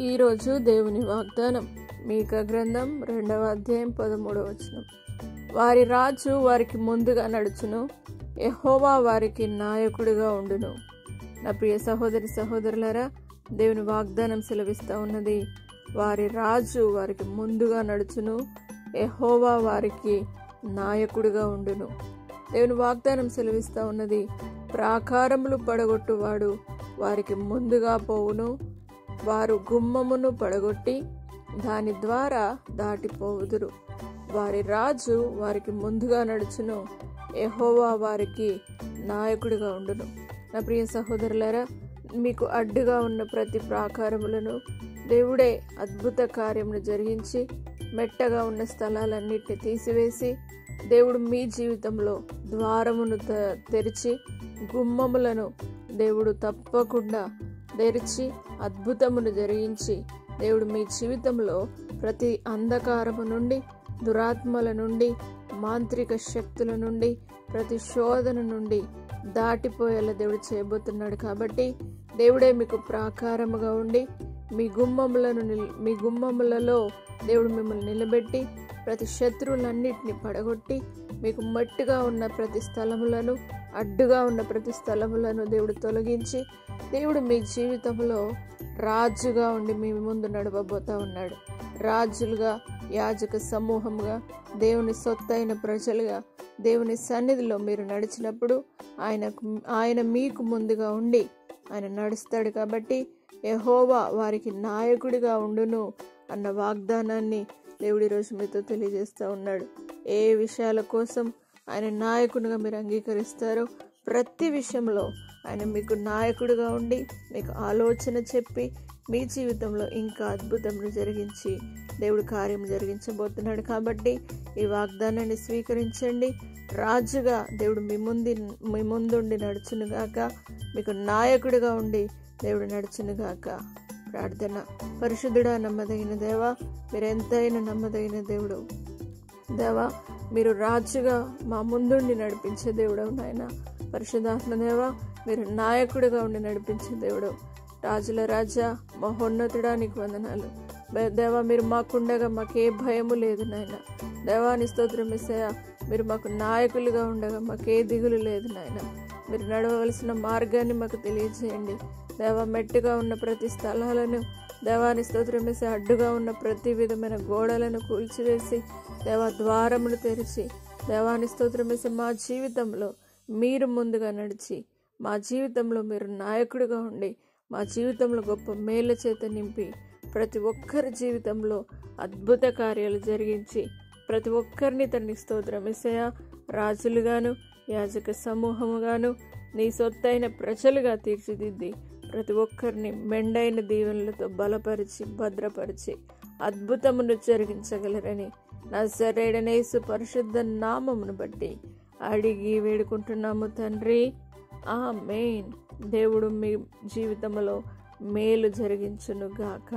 ఈరోజు దేవుని వాగ్దానం మీకా గ్రంథం 2వ అధ్యాయం 13వ వచనం. వారి రాజు వారికి ముందుగా నడుచును, యెహోవా వారికి నాయకుడిగా ఉండును. నా ప్రియ సహోదరి సహోదరులారా, దేవుని వాగ్దానం సెలవిస్తా ఉన్నది, వారి రాజు వారికి ముందుగా నడుచును, యెహోవా వారికి నాయకుడిగా ఉండును. దేవుని వాగ్దానం సెలవిస్తా ఉన్నది, ప్రాకారములు పడగొట్టువాడు వారికి ముందుగా పోవును, వారు గుమ్మమును పడగొట్టి దాని ద్వారా దాటిపోవుదురు. వారి రాజు వారికి ముందుగా నడుచును, యెహోవా వారికి నాయకుడిగా ఉండును. నా ప్రియ సహోదరులారా, మీకు అడ్డుగా ఉన్న ప్రతి ప్రాకారములను దేవుడే అద్భుత కార్యమును జరిగించి మెట్టగా ఉన్న స్థలాలన్నిటిని తీసివేసి దేవుడు మీ జీవితంలో ద్వారమును తెరిచి గుమ్మములను దేవుడు తప్పకుండా తెరిచి అద్భుతమును జరిగించి దేవుడు మీ జీవితంలో ప్రతి అంధకారము నుండి, దురాత్మల నుండి, మాంత్రిక శక్తుల నుండి, ప్రతి శోధన నుండి దాటిపోయేలా దేవుడు చేయబోతున్నాడు. కాబట్టి దేవుడే మీకు ప్రాకారముగా ఉండి మీ గుమ్మములలో దేవుడు మిమ్మల్ని నిలబెట్టి ప్రతి శత్రువులన్నిటిని పడగొట్టి మీకు మట్టిగా ఉన్న ప్రతి స్థలములను, అడ్డుగా ఉన్న ప్రతి స్థలములను దేవుడు తొలగించి దేవుడు మీ జీవితంలో రాజుగా ఉండి మీ ముందు నడవబోతా ఉన్నాడు. రాజులుగా, యాజక సమూహంగా, సొత్తైన ప్రజలుగా దేవుని సన్నిధిలో మీరు నడిచినప్పుడు ఆయన మీకు ముందుగా ఉండి ఆయన నడుస్తాడు. కాబట్టి యెహోవా వారికి నాయకుడిగా ఉండును అన్న వాగ్దానాన్ని దేవుడి రోజు మీతో తెలియజేస్తూ ఉన్నాడు. ఏ విషయాల కోసం ఆయన నాయకునిగా మీరు అంగీకరిస్తారో ప్రతి విషయంలో ఆయన మీకు నాయకుడిగా ఉండి మీకు ఆలోచన చెప్పి మీ జీవితంలో ఇంకా అద్భుతమును జరిగించి దేవుడు కార్యం జరిగించబోతున్నాడు. కాబట్టి ఈ వాగ్దానాన్ని స్వీకరించండి. రాజుగా దేవుడు మీ ముందుండి నడుచునుగాక, మీకు నాయకుడిగా ఉండి దేవుడు నడుచునుగాక. ప్రార్థన. పరిశుద్ధుడా, నమ్మదగిన దేవా, మీరు ఎంతైనా నమ్మదగిన దేవుడు. దేవా, మీరు రాజుగా మా ముందుండి నడిపించే దేవుడు నాయన. పరిశుద్ధాత్మ దేవా, మీరు నాయకుడిగా ఉండి నడిపించే దేవుడు. రాజుల రాజా, మహోన్నతుడా, నీకు వందనాలు. దేవా, మీరు మాకుండగా మాకే భయము లేదు నాయన. దేవాని స్తోత్రం యేసయ్యా, మీరు మాకు నాయకులుగా ఉండగా మాకే దిగులు లేదు నాయన. మీరు నడవవలసిన మార్గాన్ని మాకు తెలియజేయండి. దేవా, మెట్టుగా ఉన్న ప్రతి స్థలాలను దేవాని స్తోత్రం వేసి అడ్డుగా ఉన్న ప్రతి విధమైన గోడలను కూల్చివేసి దేవా ద్వారమును తెరిచి దేవాని స్తోత్రం వేసి మా జీవితంలో మీరు ముందుగా నడిచి మా జీవితంలో మీరు నాయకుడిగా ఉండి మా జీవితంలో గొప్ప మేలు చేత నింపి ప్రతి ఒక్కరి జీవితంలో అద్భుత కార్యాలు జరిగించి ప్రతి ఒక్కరిని తండ్రి స్తోత్రం యేసయ్యా, రాజులుగాను యాజక సమూహముగాను నీ సొత్తైన ప్రజలుగా తీర్చిదిద్ది ప్రతి ఒక్కరిని మెండైన దీవెనలతో బలపరిచి భద్రపరిచి అద్భుతమును జరిగించగలరని నజరేయుడైన యేసు పరిశుద్ధ నామమును బట్టి అడిగి వేడుకుంటున్నాము తండ్రి, ఆమేన్. దేవుడు మీ జీవితంలో మేలు జరిగించునుగాక.